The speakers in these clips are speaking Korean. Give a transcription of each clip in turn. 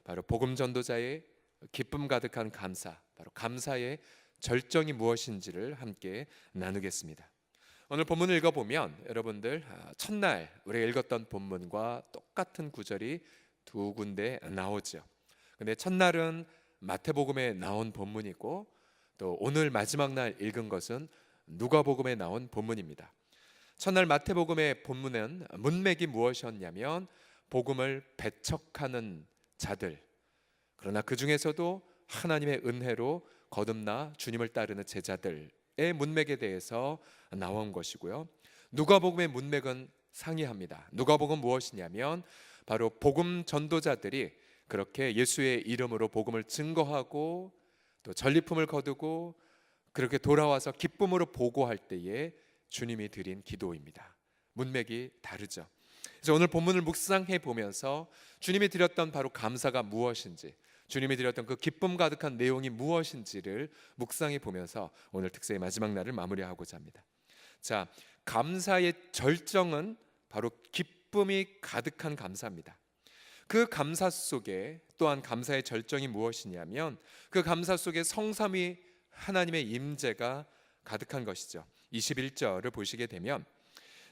바로 복음 전도자의 기쁨 가득한 감사, 바로 감사의 절정이 무엇인지를 함께 나누겠습니다. 오늘 본문을 읽어보면 여러분들 첫날 우리가 읽었던 본문과 똑같은 구절이 두 군데 나오죠. 근데 첫날은 마태복음에 나온 본문이고 또 오늘 마지막 날 읽은 것은 누가복음에 나온 본문입니다. 첫날 마태복음의 본문은 문맥이 무엇이었냐면 복음을 배척하는 자들, 그러나 그 중에서도 하나님의 은혜로 거듭나 주님을 따르는 제자들의 문맥에 대해서 나온 것이고요. 누가복음의 문맥은 상이합니다. 누가복음 무엇이냐면 바로 복음 전도자들이 그렇게 예수의 이름으로 복음을 증거하고 또 전리품을 거두고 그렇게 돌아와서 기쁨으로 보고할 때에 주님이 드린 기도입니다. 문맥이 다르죠. 그래서 오늘 본문을 묵상해 보면서 주님이 드렸던 바로 감사가 무엇인지, 주님이 드렸던 그 기쁨 가득한 내용이 무엇인지를 묵상해 보면서 오늘 특세의 마지막 날을 마무리하고자 합니다. 자, 감사의 절정은 바로 기쁨이 가득한 감사입니다. 그 감사 속에 또한 감사의 절정이 무엇이냐면 그 감사 속에 성삼위 하나님의 임재가 가득한 것이죠. 21절을 보시게 되면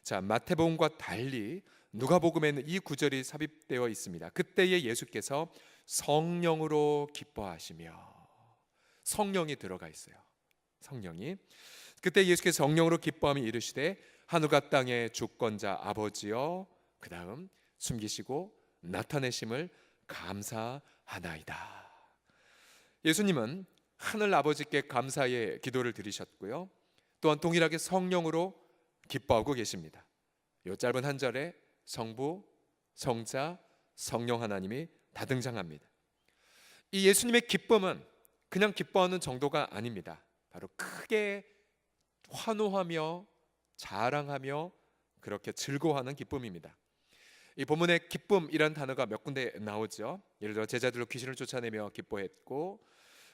자, 마태복음과 달리 누가복음에는 이 구절이 삽입되어 있습니다. 그때에 예수께서 성령으로 기뻐하시며, 성령이 들어가 있어요. 성령이. 그때 예수께서 성령으로 기뻐하며 이르시되 하늘과 땅의 주권자 아버지여, 그 다음 숨기시고 나타내심을 감사하나이다. 예수님은 하늘 아버지께 감사의 기도를 드리셨고요, 또한 동일하게 성령으로 기뻐하고 계십니다. 이 짧은 한 절에 성부, 성자, 성령 하나님이 다 등장합니다. 이 예수님의 기쁨은 그냥 기뻐하는 정도가 아닙니다. 바로 크게 환호하며 자랑하며 그렇게 즐거워하는 기쁨입니다. 이 본문에 기쁨이라는 단어가 몇 군데 나오죠. 예를 들어 제자들로 귀신을 쫓아내며 기뻐했고,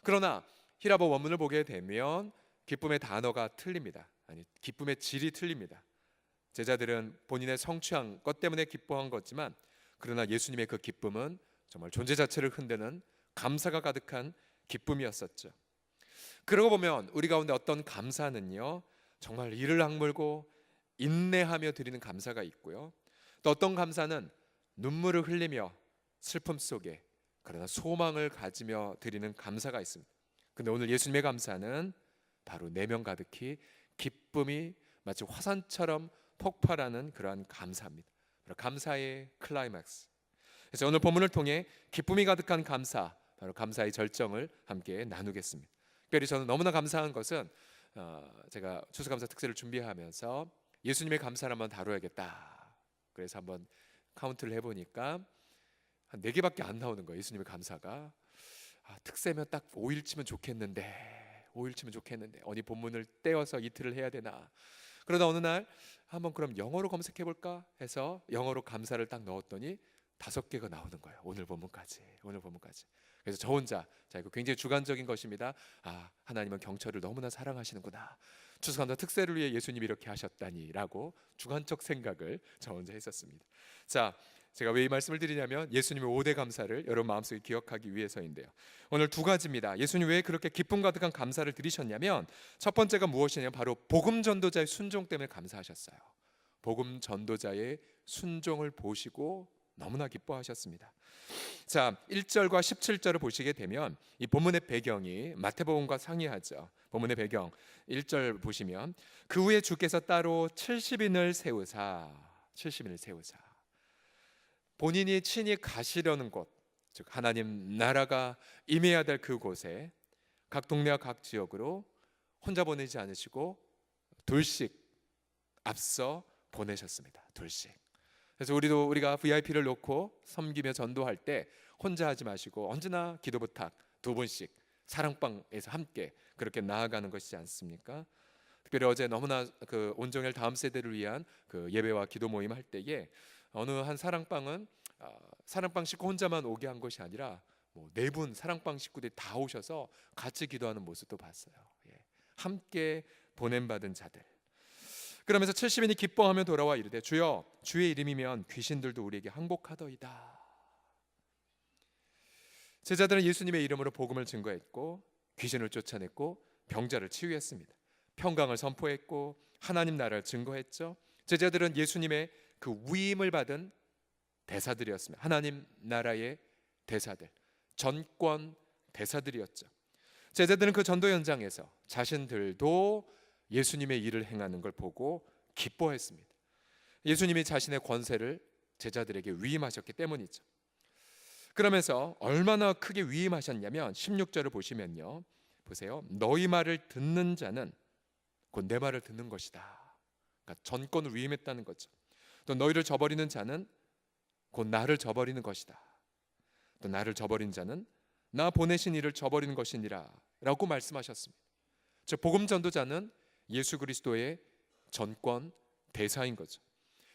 그러나 히라보 원문을 보게 되면 기쁨의 단어가 틀립니다. 아니, 기쁨의 질이 틀립니다. 제자들은 본인의 성취한 것 때문에 기뻐한 거지만, 그러나 예수님의 그 기쁨은 정말 존재 자체를 흔드는 감사가 가득한 기쁨이었었죠. 그러고 보면 우리 가운데 어떤 감사는요, 정말 이를 악물고 인내하며 드리는 감사가 있고요, 또 어떤 감사는 눈물을 흘리며 슬픔 속에 그러나 소망을 가지며 드리는 감사가 있습니다. 근데 오늘 예수님의 감사는 바로 내면 가득히 기쁨이 마치 화산처럼 폭발하는 그러한 감사입니다. 바로 감사의 클라이맥스. 그래서 오늘 본문을 통해 기쁨이 가득한 감사, 바로 감사의 절정을 함께 나누겠습니다. 특별히 저는 너무나 감사한 것은 제가 추수감사 특세를 준비하면서 예수님의 감사를 한번 다뤄야겠다. 그래서 한번 카운트를 해보니까 한 4개밖에 안 나오는 거예요. 예수님의 감사가. 특세면 딱 5일 치면 좋겠는데, 5일 치면 좋겠는데 어디 본문을 떼어서 이틀을 해야 되나. 그러다 어느 날 한번 그럼 영어로 검색해볼까 해서 영어로 감사를 딱 넣었더니 5개가 나오는 거예요. 오늘 본문까지. 그래서 저 혼자, 자, 이거 굉장히 주관적인 것입니다. 하나님은 경철을 너무나 사랑하시는구나. 추수감사 특세를 위해 예수님이 이렇게 하셨다니라고 주관적 생각을 저 혼자 했었습니다. 자, 제가 왜 이 말씀을 드리냐면 예수님의 5대 감사를 여러분 마음속에 기억하기 위해서인데요. 오늘 2가지입니다. 예수님 왜 그렇게 기쁨 가득한 감사를 드리셨냐면 첫 번째가 무엇이냐면 바로 복음 전도자의 순종 때문에 감사하셨어요. 복음 전도자의 순종을 보시고 너무나 기뻐하셨습니다. 자, 1절과 17절을 보시게 되면 이 본문의 배경이 마태복음과 상이하죠. 본문의 배경 1절 보시면 그 후에 주께서 따로 70인을 세우사 본인이 친히 가시려는 곳, 즉 하나님 나라가 임해야 될 그곳에 각 동네와 각 지역으로 혼자 보내지 않으시고 둘씩 앞서 보내셨습니다. 둘씩. 그래서 우리가 VIP를 놓고 섬기며 전도할 때 혼자 하지 마시고 언제나 기도 부탁 2분씩 사랑방에서 함께 그렇게 나아가는 것이지 않습니까? 특별히 어제 너무나 그 온종일 다음 세대를 위한 그 예배와 기도 모임 할 때에 어느 한 사랑방은 사랑방 식구 혼자만 오게 한 것이 아니라 뭐 4분 사랑방 식구들이 다 오셔서 같이 기도하는 모습도 봤어요. 함께 보냄받은 자들. 그러면서 70인이 기뻐하며 돌아와 이르되 주여 주의 이름이면 귀신들도 우리에게 항복하더이다. 제자들은 예수님의 이름으로 복음을 증거했고 귀신을 쫓아냈고 병자를 치유했습니다. 평강을 선포했고 하나님 나라를 증거했죠. 제자들은 예수님의 그 위임을 받은 대사들이었습니다. 하나님 나라의 대사들, 전권 대사들이었죠. 제자들은 그 전도 현장에서 자신들도 예수님의 일을 행하는 걸 보고 기뻐했습니다. 예수님이 자신의 권세를 제자들에게 위임하셨기 때문이죠. 그러면서 얼마나 크게 위임하셨냐면 16절을 보시면요, 보세요. 너희 말을 듣는 자는 곧 내 말을 듣는 것이다. 그러니까 전권을 위임했다는 거죠. 또 너희를 저버리는 자는 곧 나를 저버리는 것이다. 또 나를 저버린 자는 나 보내신 이를 저버리는 것이니라 라고 말씀하셨습니다. 즉 복음 전도자는 예수 그리스도의 전권 대사인 거죠.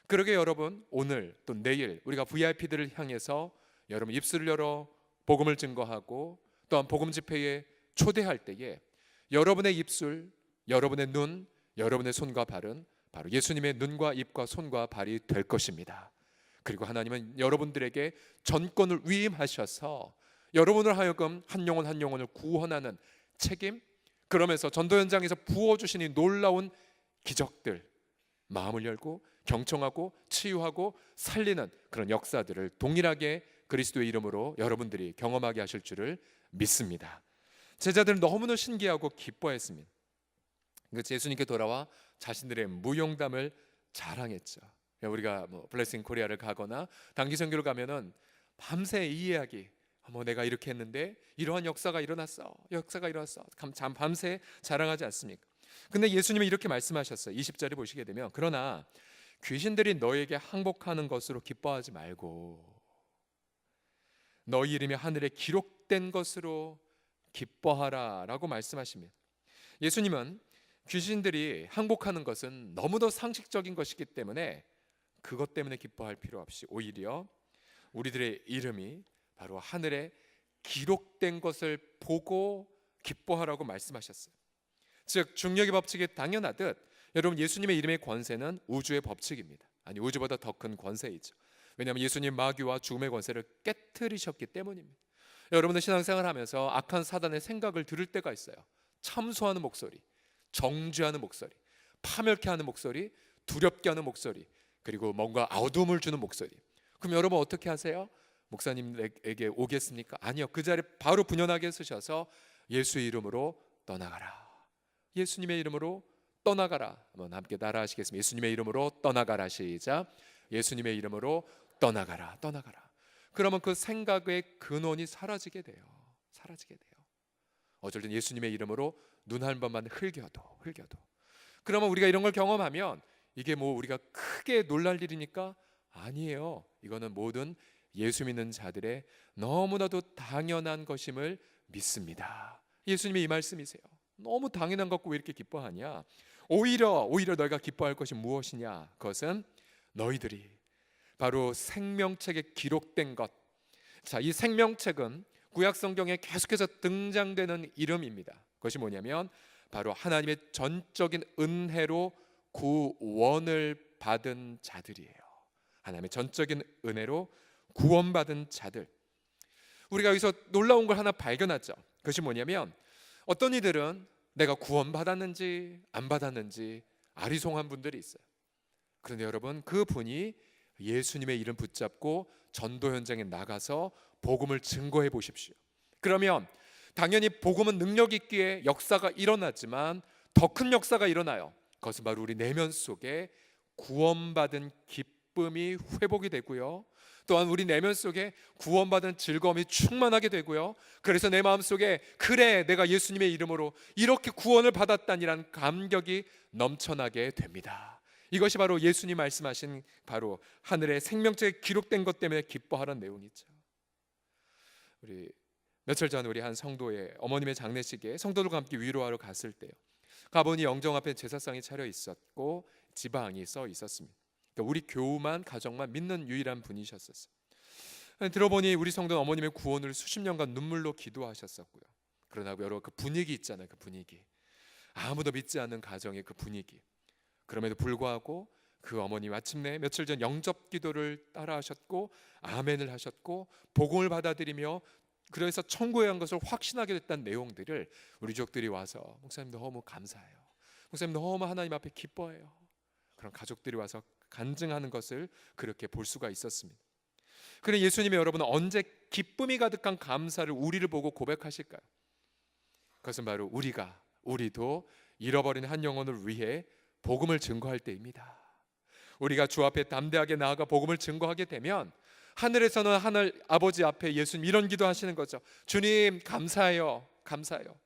그러게 여러분, 오늘 또 내일 우리가 VIP들을 향해서 여러분 입술을 열어 복음을 증거하고 또한 복음 집회에 초대할 때에 여러분의 입술, 여러분의 눈, 여러분의 손과 발은 바로 예수님의 눈과 입과 손과 발이 될 것입니다. 그리고 하나님은 여러분들에게 전권을 위임하셔서 여러분을 하여금 한 영혼 한 영혼을 구원하는 책임, 그러면서 전도 현장에서 부어주신 이 놀라운 기적들, 마음을 열고 경청하고 치유하고 살리는 그런 역사들을 동일하게 그리스도의 이름으로 여러분들이 경험하게 하실 줄을 믿습니다. 제자들은 너무나 신기하고 기뻐했습니다. 예수님께 돌아와 자신들의 무용담을 자랑했죠. 우리가 블레싱 코리아를 가거나 단기 선교를 가면은 밤새 이 이야기, 내가 이렇게 했는데 이러한 역사가 일어났어, 밤새 자랑하지 않습니까? 근데 예수님이 이렇게 말씀하셨어요. 20절에 보시게 되면 그러나 귀신들이 너에게 항복하는 것으로 기뻐하지 말고 너희 이름이 하늘에 기록된 것으로 기뻐하라 라고 말씀하십니다. 예수님은 귀신들이 항복하는 것은 너무도 상식적인 것이기 때문에 그것 때문에 기뻐할 필요 없이 오히려 우리들의 이름이 바로 하늘에 기록된 것을 보고 기뻐하라고 말씀하셨어요. 즉 중력의 법칙이 당연하듯 여러분 예수님의 이름의 권세는 우주의 법칙입니다. 아니 우주보다 더 큰 권세이죠. 왜냐하면 예수님 마귀와 죽음의 권세를 깨트리셨기 때문입니다. 여러분들 신앙생활을 하면서 악한 사단의 생각을 들을 때가 있어요. 참소하는 목소리, 정죄하는 목소리, 파멸케 하는 목소리, 두렵게 하는 목소리, 그리고 뭔가 어둠을 주는 목소리. 그럼 여러분 어떻게 하세요? 목사님에게 오겠습니까? 아니요. 그 자리에 바로 분연하게 쓰셔서 예수의 이름으로 떠나가라. 예수님의 이름으로 떠나가라. 한번 함께 따라하시겠습니다. 예수님의 이름으로 떠나가라. 시작. 예수님의 이름으로 떠나가라. 떠나가라. 그러면 그 생각의 근원이 사라지게 돼요. 사라지게 돼요. 어쩔 땐 예수님의 이름으로 눈 한 번만 흘겨도. 그러면 우리가 이런 걸 경험하면 이게 우리가 크게 놀랄 일이니까 아니에요. 이거는 모든 예수 믿는 자들의 너무나도 당연한 것임을 믿습니다. 예수님의 이 말씀이세요. 너무 당연한 것 갖고 왜 이렇게 기뻐하냐? 오히려 너희가 기뻐할 것이 무엇이냐? 그것은 너희들이 바로 생명책에 기록된 것. 자, 이 생명책은 구약 성경에 계속해서 등장되는 이름입니다. 그것이 뭐냐면 바로 하나님의 전적인 은혜로 구원을 받은 자들이에요. 하나님의 전적인 은혜로 구원받은 자들. 우리가 여기서 놀라운 걸 하나 발견하죠. 그것이 뭐냐면 어떤 이들은 내가 구원받았는지 안 받았는지 아리송한 분들이 있어요. 그런데 여러분 그분이 예수님의 이름 붙잡고 전도 현장에 나가서 복음을 증거해 보십시오. 그러면 당연히 복음은 능력 있기에 역사가 일어나지만 더 큰 역사가 일어나요. 그것은 바로 우리 내면 속에 구원받은 기쁨이 회복이 되고요. 또한 우리 내면 속에 구원받은 즐거움이 충만하게 되고요. 그래서 내 마음속에 그래 내가 예수님의 이름으로 이렇게 구원을 받았다니라는 감격이 넘쳐나게 됩니다. 이것이 바로 예수님 말씀하신 바로 하늘의 생명책에 기록된 것 때문에 기뻐하라는 내용이죠. 우리 며칠 전 우리 한 성도의 어머님의 장례식에 성도들과 함께 위로하러 갔을 때요. 가보니 영정 앞에 제사상이 차려 있었고 지방이 써 있었습니다. 그러니까 우리 교우만 가정만 믿는 유일한 분이셨었어요. 들어보니 우리 성도는 어머님의 구원을 수십 년간 눈물로 기도하셨었고요. 그러나 여러 그 분위기 있잖아요. 그 분위기, 아무도 믿지 않는 가정의 그 분위기. 그럼에도 불구하고 그 어머니 마침내 며칠 전 영접 기도를 따라하셨고 아멘을 하셨고 복음을 받아들이며 그래서 천국에 간 것을 확신하게 됐다는 내용들을 우리 족들이 와서 목사님 너무 감사해요, 목사님 너무 하나님 앞에 기뻐해요, 그런 가족들이 와서 간증하는 것을 그렇게 볼 수가 있었습니다. 그런데 예수님이 여러분 언제 기쁨이 가득한 감사를 우리를 보고 고백하실까요? 그것은 바로 우리도 잃어버린 한 영혼을 위해 복음을 증거할 때입니다. 우리가 주 앞에 담대하게 나아가 복음을 증거하게 되면 하늘에서는 하늘 아버지 앞에 예수님 이런 기도하시는 거죠. 주님 감사해요, 감사해요.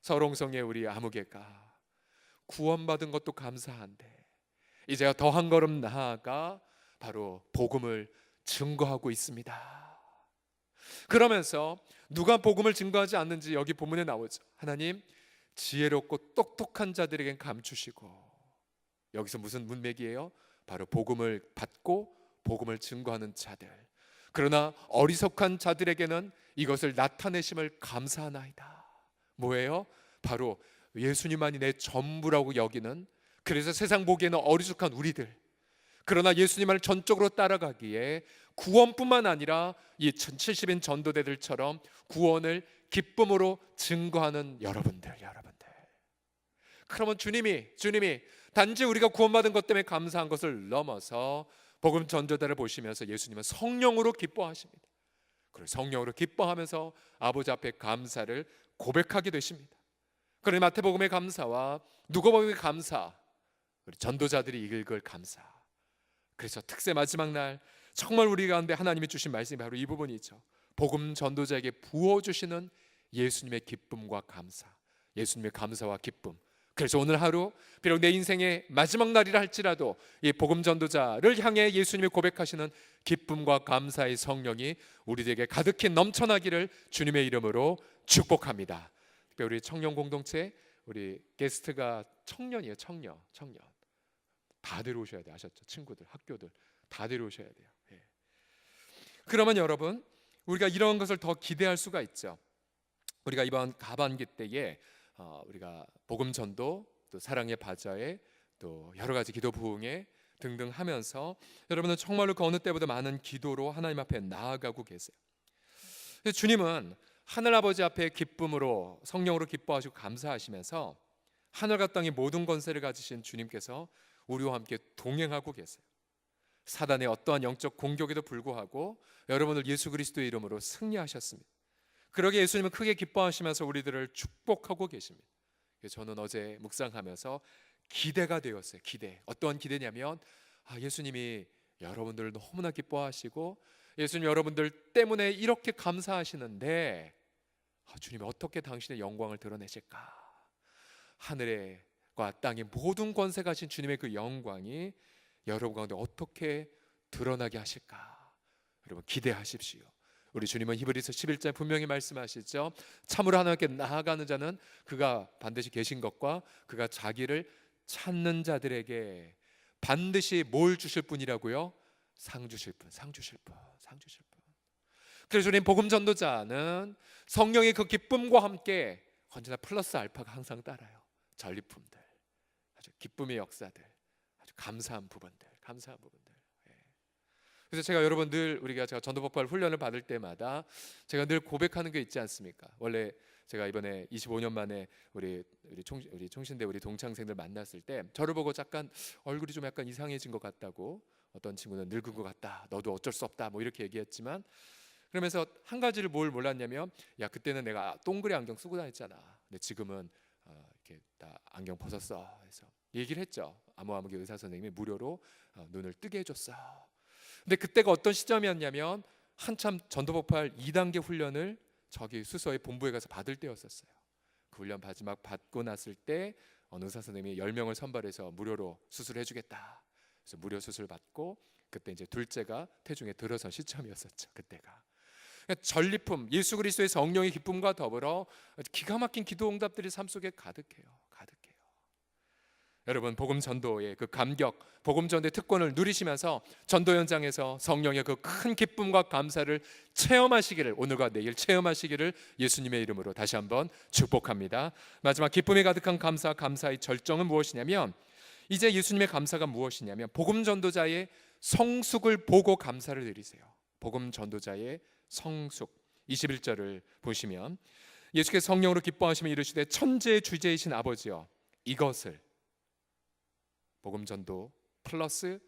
서롱성의 우리 아무개가 구원받은 것도 감사한데 이제야 더 한 걸음 나아가 바로 복음을 증거하고 있습니다. 그러면서 누가 복음을 증거하지 않는지 여기 본문에 나오죠. 하나님 지혜롭고 똑똑한 자들에겐 감추시고, 여기서 무슨 문맥이에요? 바로 복음을 받고 복음을 증거하는 자들, 그러나 어리석한 자들에게는 이것을 나타내심을 감사하나이다. 뭐예요? 바로 예수님만이 내 전부라고 여기는, 그래서 세상 보기에는 어리숙한 우리들, 그러나 예수님을 전적으로 따라가기에 구원뿐만 아니라 이 70인 전도대들처럼 구원을 기쁨으로 증거하는 여러분들. 그러면 주님이 단지 우리가 구원받은 것 때문에 감사한 것을 넘어서 복음 전도자를 보시면서 예수님은 성령으로 기뻐하십니다. 그리고 성령으로 기뻐하면서 아버지 앞에 감사를 고백하게 되십니다. 그러니 마태복음의 감사와 누가복음의 감사, 우리 전도자들이 읽을 감사, 그래서 특세 마지막 날 정말 우리 가운데 하나님이 주신 말씀이 바로 이 부분이죠. 복음 전도자에게 부어주시는 예수님의 기쁨과 감사, 예수님의 감사와 기쁨. 그래서 오늘 하루 비록 내 인생의 마지막 날이라 할지라도 이 복음 전도자를 향해 예수님이 고백하시는 기쁨과 감사의 성령이 우리에게 가득히 넘쳐나기를 주님의 이름으로 축복합니다. 특별히 우리 청년 공동체, 우리 게스트가 청년이에요. 청년 다 데려오셔야 돼요. 아셨죠? 친구들, 학교들 다 데려오셔야 돼요. 예. 그러면 여러분 우리가 이런 것을 더 기대할 수가 있죠. 우리가 이번 하반기 때에 우리가 복음 전도, 또 사랑의 바자회, 또 여러 가지 기도 부흥회 등등 하면서 여러분은 정말로 그 어느 때보다 많은 기도로 하나님 앞에 나아가고 계세요. 주님은 하늘 아버지 앞에 기쁨으로 성령으로 기뻐하시고 감사하시면서 하늘과 땅의 모든 권세를 가지신 주님께서 우리와 함께 동행하고 계세요. 사단의 어떠한 영적 공격에도 불구하고 여러분을 예수 그리스도의 이름으로 승리하셨습니다. 그러게 예수님은 크게 기뻐하시면서 우리들을 축복하고 계십니다. 저는 어제 묵상하면서 기대가 되었어요. 어떠한 기대냐면 예수님이 여러분들을 너무나 기뻐하시고 예수님 여러분들 때문에 이렇게 감사하시는데 주님이 어떻게 당신의 영광을 드러내실까? 하늘과 땅의 모든 권세 가신 주님의 그 영광이 여러분 가운데 어떻게 드러나게 하실까? 여러분 기대하십시오. 우리 주님은 히브리서 11장 분명히 말씀하시죠. 참으로 하나님께 나아가는 자는 그가 반드시 계신 것과 그가 자기를 찾는 자들에게 반드시 뭘 주실 분이라고요? 상 주실 분. 그래서 주님 복음 전도자는 성령의 그 기쁨과 함께 언제나 플러스 알파가 항상 따라요. 전리품들, 아주 기쁨의 역사들, 아주 감사한 부분들. 그래서 제가 여러분 늘 우리가 제가 전도폭발 훈련을 받을 때마다 제가 늘 고백하는 게 있지 않습니까? 원래 제가 이번에 25년 만에 우리 총신대 우리 동창생들 만났을 때 저를 보고 잠깐 얼굴이 좀 약간 이상해진 것 같다고, 어떤 친구는 늙은 것 같다, 너도 어쩔 수 없다 뭐 이렇게 얘기했지만, 그러면서 한 가지를 뭘 몰랐냐면 야 그때는 내가 동그래 안경 쓰고 다녔잖아. 근데 지금은 이렇게 다 안경 벗었어. 그래서 얘기를 했죠. 아무개 의사 선생님이 무료로 눈을 뜨게 해줬어. 근데 그때가 어떤 시점이었냐면 한참 전도폭발 2단계 훈련을 저기 수서의 본부에 가서 받을 때였었어요. 그 훈련 마지막 받고 났을 때 어느 의사 선생님이 10명을 선발해서 무료로 수술을 해주겠다. 그래서 무료 수술 받고 그때 이제 둘째가 태중에 들어선 시점이었었죠. 그때가 전리품 예수 그리스도의 성령의 기쁨과 더불어 기가 막힌 기도 응답들이 삶 속에 가득해요. 여러분 복음 전도의 그 감격, 복음 전도의 특권을 누리시면서 전도 현장에서 성령의 그 큰 기쁨과 감사를 체험하시기를, 오늘과 내일 체험하시기를 예수님의 이름으로 다시 한번 축복합니다. 마지막 기쁨이 가득한 감사의 절정은 무엇이냐면, 이제 예수님의 감사가 무엇이냐면 복음 전도자의 성숙을 보고 감사를 드리세요. 복음 전도자의 성숙, 21절을 보시면 예수께서 성령으로 기뻐하시며 이르시되 천지의 주제이신 아버지여 이것을 복음 전도 플러스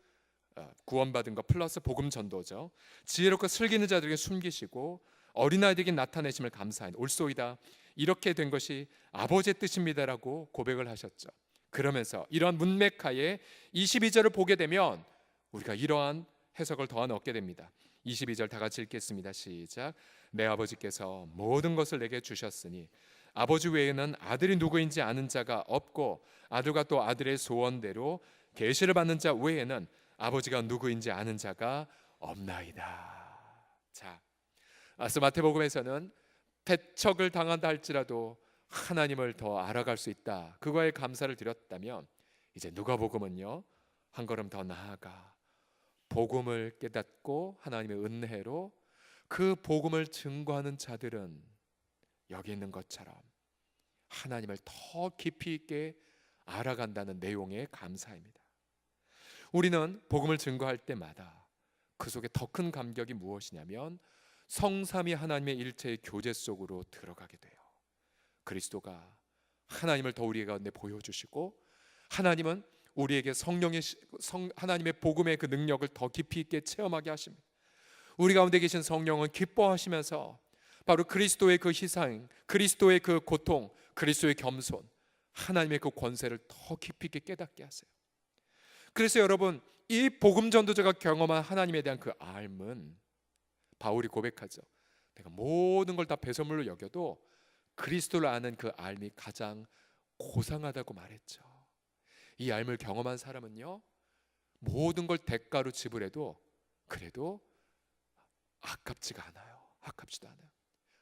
구원받은 것 플러스 복음 전도죠. 지혜롭고 슬기는 자들에게 숨기시고 어린아이들에게 나타내심을 감사하니 올소이다. 이렇게 된 것이 아버지의 뜻입니다라고 고백을 하셨죠. 그러면서 이러한 문맥하에 22절을 보게 되면 우리가 이러한 해석을 더한 얻게 됩니다. 22절 다 같이 읽겠습니다. 시작. 내 아버지께서 모든 것을 내게 주셨으니 아버지 외에는 아들이 누구인지 아는 자가 없고 아들과 또 아들의 소원대로 계시를 받는 자 외에는 아버지가 누구인지 아는 자가 없나이다. 자, 마태복음에서는 배척을 당한다 할지라도 하나님을 더 알아갈 수 있다, 그거에 감사를 드렸다면, 이제 누가복음은요 한 걸음 더 나아가 복음을 깨닫고 하나님의 은혜로 그 복음을 증거하는 자들은 여기 있는 것처럼 하나님을 더 깊이 있게 알아간다는 내용의 감사입니다. 우리는 복음을 증거할 때마다 그 속에 더 큰 감격이 무엇이냐면 성삼위 하나님의 일체의 교제 속으로 들어가게 돼요. 그리스도가 하나님을 더 우리 가운데 보여주시고 하나님은 우리에게 하나님의 복음의 그 능력을 더 깊이 있게 체험하게 하십니다. 우리 가운데 계신 성령은 기뻐하시면서 바로 그리스도의 그 희생, 그리스도의 그 고통, 그리스도의 겸손, 하나님의 그 권세를 더 깊이 있게 깨닫게 하세요. 그래서 여러분, 이 복음 전도자가 경험한 하나님에 대한 그 알은 바울이 고백하죠. 내가 모든 걸 다 배설물로 여겨도 그리스도를 아는 그 알이 가장 고상하다고 말했죠. 이 알을 경험한 사람은요 모든 걸 대가로 지불해도 그래도 아깝지가 않아요. 아깝지도 않아요.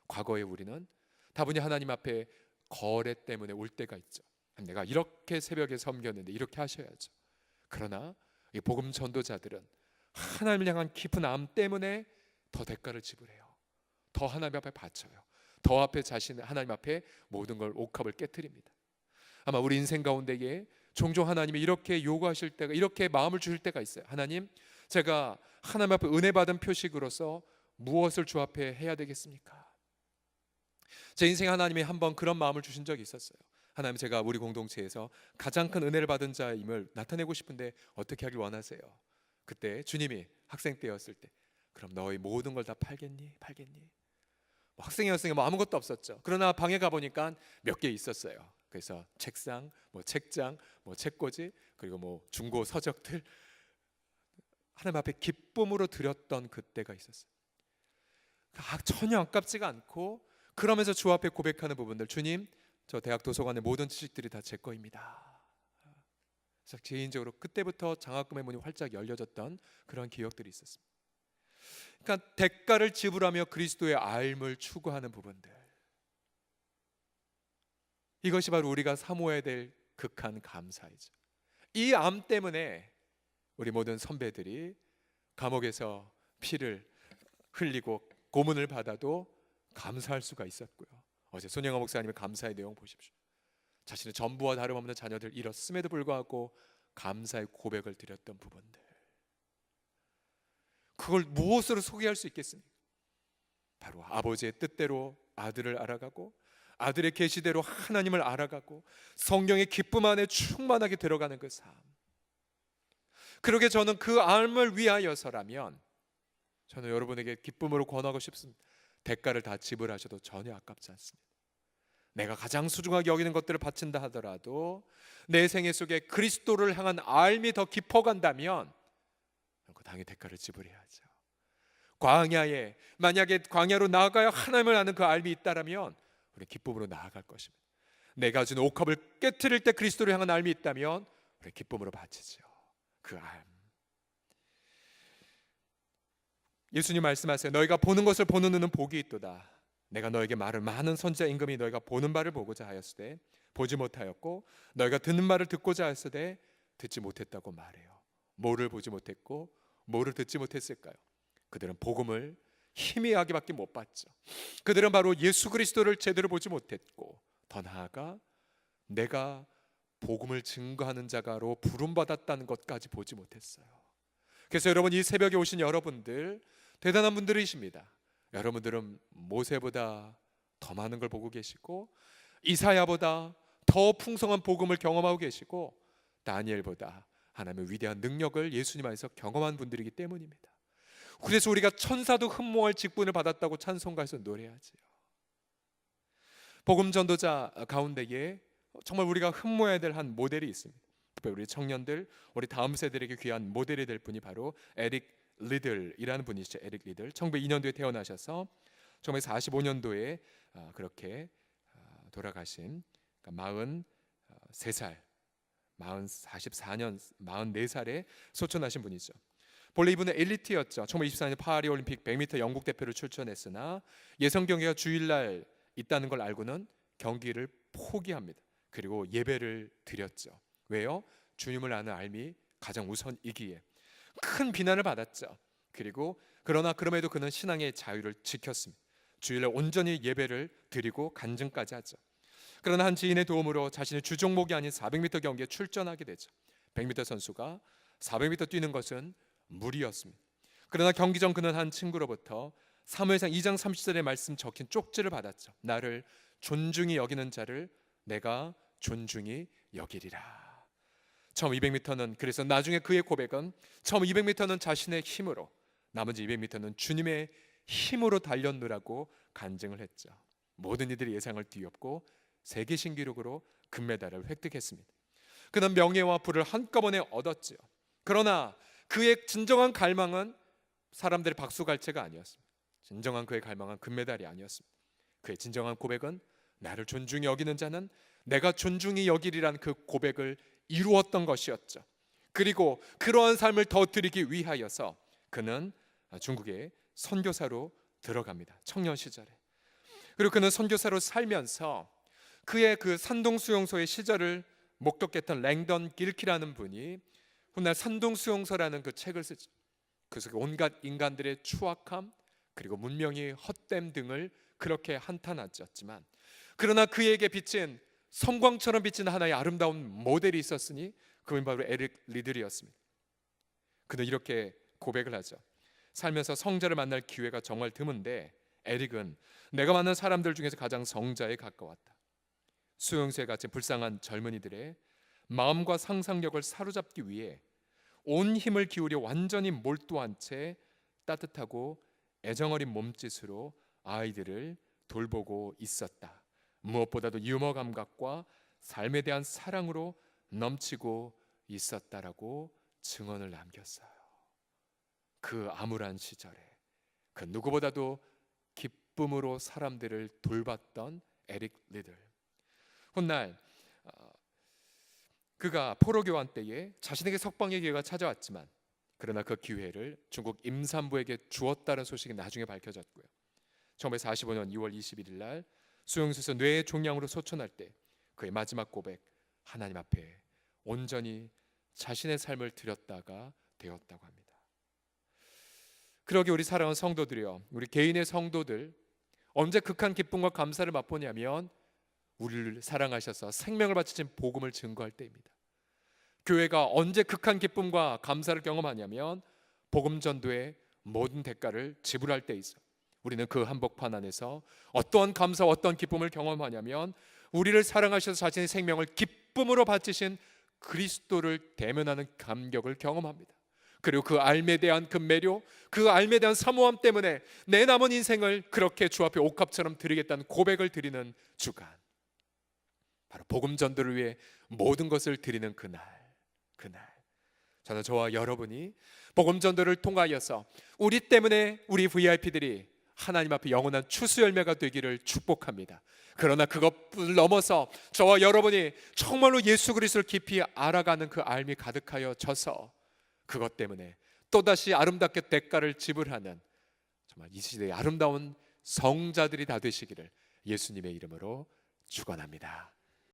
과거에 우리는 다분히 하나님 앞에 거래 때문에 올 때가 있죠. 내가 이렇게 새벽에 섬겼는데 이렇게 하셔야죠. 그러나 이 복음 전도자들은 하나님을 향한 깊은 암 때문에 더 대가를 지불해요. 더 하나님 앞에 바쳐요. 더 앞에 하나님 앞에 모든 걸 옥합을 깨트립니다. 아마 우리 인생 가운데에 종종 하나님이 이렇게 요구하실 때가, 이렇게 마음을 주실 때가 있어요. 하나님, 제가 하나님 앞에 은혜 받은 표식으로서 무엇을 주 앞에 해야 되겠습니까? 제 인생에 하나님이 한번 그런 마음을 주신 적이 있었어요. 하나님, 제가 우리 공동체에서 가장 큰 은혜를 받은 자임을 나타내고 싶은데 어떻게 하길 원하세요? 그때 주님이 학생 때였을 때, 그럼 너희 모든 걸 다 팔겠니? 학생이었으니까 뭐 아무것도 없었죠. 그러나 방에 가보니까 몇 개 있었어요. 그래서 책상, 책장, 책꽂이, 그리고 중고 서적들, 하나님 앞에 기쁨으로 드렸던 그때가 있었어요. 전혀 아깝지가 않고, 그러면서 주 앞에 고백하는 부분들, 주님, 저 대학 도서관의 모든 지식들이 다 제 거입니다. 그래서 개인적으로 그때부터 장학금의 문이 활짝 열려졌던 그런 기억들이 있었습니다. 그러니까 대가를 지불하며 그리스도의 알을 추구하는 부분들, 이것이 바로 우리가 사모해야 될 극한 감사이죠. 이 암 때문에 우리 모든 선배들이 감옥에서 피를 흘리고 고문을 받아도 감사할 수가 있었고요. 어제 손영아 목사님의 감사의 내용 보십시오. 자신의 전부와 다름없는 자녀들 잃었음에도 불구하고 감사의 고백을 드렸던 부분들, 그걸 무엇으로 소개할 수 있겠습니까? 바로 아버지의 뜻대로 아들을 알아가고 아들의 계시대로 하나님을 알아가고 성령의 기쁨 안에 충만하게 들어가는 그 삶. 그러게 저는 그 삶을 위하여서라면 저는 여러분에게 기쁨으로 권하고 싶습니다. 대가를 다 지불하셔도 전혀 아깝지 않습니다. 내가 가장 소중하게 여기는 것들을 바친다 하더라도 내 생애 속에 그리스도를 향한 알미 더 깊어간다면 그 당연히 대가를 지불해야죠. 광야에, 만약에 광야로 나아가야 하나님을 아는 그 알미 있다라면 우리 기쁨으로 나아갈 것입니다. 내가 준 옥합을 깨트릴 때 그리스도를 향한 알미 있다면 우리 기쁨으로 바치죠. 그 알. 예수님 말씀하세요. 너희가 보는 것을 보는 눈은 복이 있도다. 내가 너에게 말을 많은 선지자 임금이 너희가 보는 바를 보고자 하였으되 보지 못하였고 너희가 듣는 말을 듣고자 하였으되 듣지 못했다고 말해요. 뭐를 보지 못했고 뭐를 듣지 못했을까요? 그들은 복음을 희미하게밖에 못 봤죠. 그들은 바로 예수 그리스도를 제대로 보지 못했고, 더 나아가 내가 복음을 증거하는 자가로 부름받았다는 것까지 보지 못했어요. 그래서 여러분, 이 새벽에 오신 여러분들 대단한 분들이십니다. 여러분들은 모세보다 더 많은 걸 보고 계시고, 이사야보다 더 풍성한 복음을 경험하고 계시고, 다니엘보다 하나님의 위대한 능력을 예수님 안에서 경험한 분들이기 때문입니다. 그래서 우리가 천사도 흠모할 직분을 받았다고 찬송가에서 노래하지요. 복음 전도자 가운데에 정말 우리가 흠모해야 될 한 모델이 있습니다. 특별히 우리 청년들, 우리 다음 세대에게 귀한 모델이 될 분이 바로 에릭 리들이라는 분이시죠. 에릭 리들 1902년도에 태어나셔서 1945년도에 그렇게 돌아가신 43살 44년 44살에 소천하신 분이죠. 본래 이분은 엘리트였죠. 1924년 파리 올림픽 100m 영국 대표를 출전했으나 예선 경기가 주일날 있다는 걸 알고는 경기를 포기합니다. 그리고 예배를 드렸죠. 왜요? 주님을 아는 삶이 가장 우선이기에. 큰 비난을 받았죠. 그러나 그럼에도 그는 신앙의 자유를 지켰습니다. 주일날 온전히 예배를 드리고 간증까지 하죠. 그러나 한 지인의 도움으로 자신의 주 종목이 아닌 400m 경기에 출전하게 되죠. 100m 선수가 400m 뛰는 것은 무리였습니다. 그러나 경기 전 그는 한 친구로부터 사무엘상 2장 30절의 말씀 적힌 쪽지를 받았죠. 나를 존중히 여기는 자를 내가 존중히 여기리라. 처음 200m는 그래서 나중에 그의 고백은 처음 200m는 자신의 힘으로, 나머지 200m는 주님의 힘으로 달렸노라고 간증을 했죠. 모든 이들의 예상을 뒤엎고 세계 신기록으로 금메달을 획득했습니다. 그는 명예와 부를 한꺼번에 얻었죠. 그러나 그의 진정한 갈망은 사람들의 박수갈채가 아니었습니다. 진정한 그의 갈망은 금메달이 아니었습니다. 그의 진정한 고백은 나를 존중히 여기는 자는 내가 존중히 여기리란 그 고백을 이루었던 것이었죠. 그리고 그러한 삶을 더 드리기 위하여서 그는 중국에 선교사로 들어갑니다. 청년 시절에. 그리고 그는 선교사로 살면서 그의 그 산동수용소의 시절을 목격했던 랭던 길키라는 분이 훗날 산동수용소라는 그 책을 쓰죠. 그 속에 온갖 인간들의 추악함 그리고 문명의 헛됨 등을 그렇게 한탄하였지만, 그러나 그에게 비친 성광처럼 비친 하나의 아름다운 모델이 있었으니 그분 바로 에릭 리들이었습니다. 그는 이렇게 고백을 하죠. 살면서 성자를 만날 기회가 정말 드문데 에릭은 내가 만난 사람들 중에서 가장 성자에 가까웠다. 수용소에 갇힌 불쌍한 젊은이들의 마음과 상상력을 사로잡기 위해 온 힘을 기울여 완전히 몰두한 채 따뜻하고 애정어린 몸짓으로 아이들을 돌보고 있었다. 무엇보다도 유머 감각과 삶에 대한 사랑으로 넘치고 있었다라고 증언을 남겼어요. 그 암울한 시절에 그 누구보다도 기쁨으로 사람들을 돌봤던 에릭 리들. 훗날 그가 포로교환 때에 자신에게 석방의 기회가 찾아왔지만, 그러나 그 기회를 중국 임산부에게 주었다는 소식이 나중에 밝혀졌고요. 1945년 2월 21일 날 수용소에서 뇌의 종양으로 소천할 때 그의 마지막 고백, 하나님 앞에 온전히 자신의 삶을 드렸다가 되었다고 합니다. 그러게 우리 사랑하는 성도들이여, 우리 개인의 성도들 언제 극한 기쁨과 감사를 맛보냐면 우리를 사랑하셔서 생명을 바치신 복음을 증거할 때입니다. 교회가 언제 극한 기쁨과 감사를 경험하냐면 복음 전도의 모든 대가를 지불할 때 있어. 우리는 그 한복판 안에서 어떠한 감사와 어떠한 기쁨을 경험하냐면 우리를 사랑하셔서 자신의 생명을 기쁨으로 바치신 그리스도를 대면하는 감격을 경험합니다. 그리고 그 삶에 대한 그 매료, 그 삶에 대한 사모함 때문에 내 남은 인생을 그렇게 주 앞에 옥합처럼 드리겠다는 고백을 드리는 주간, 바로 복음 전도를 위해 모든 것을 드리는 그날. 저는 저와 여러분이 복음 전도를 통하여서 우리 때문에 우리 VIP들이 하나님 앞에 영원한 추수 열매가 되기를 축복합니다. 그러나 그것을 넘어서 저와 여러분이 정말로 예수 그리스도를 깊이 알아가는 그 삶이 가득하여 져서 그것 때문에 또다시 아름답게 대가를 지불하는 정말 이 시대의 아름다운 성자들이 다 되시기를 예수님의 이름으로 축원합니다.